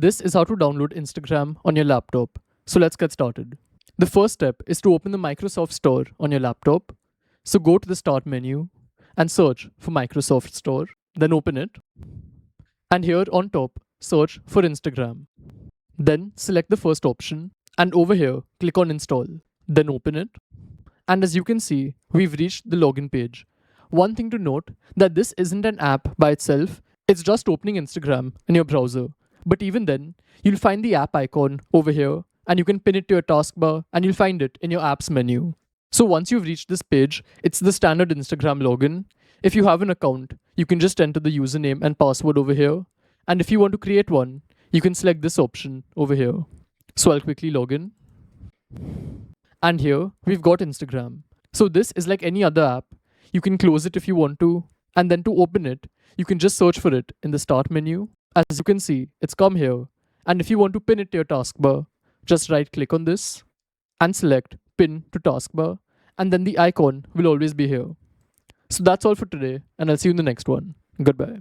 This is how to download Instagram on your laptop. So let's get started. The first step is to open the Microsoft Store on your laptop. So go to the Start menu and search for Microsoft Store. Then open it. And here on top, search for Instagram. Then select the first option and over here, click on Install. Then open it. And as you can see, we've reached the login page. One thing to note that this isn't an app by itself, it's just opening Instagram in your browser. But even then, you'll find the app icon over here and you can pin it to your taskbar and you'll find it in your apps menu. So once you've reached this page, it's the standard Instagram login. If you have an account, you can just enter the username and password over here. And if you want to create one, you can select this option over here. So I'll quickly log in. And here we've got Instagram. So this is like any other app. You can close it if you want to. And then to open it, you can just search for it in the Start menu. As you can see, it's come here. And if you want to pin it to your taskbar, just right click on this and select Pin to Taskbar. And then the icon will always be here. So that's all for today, and I'll see you in the next one. Goodbye.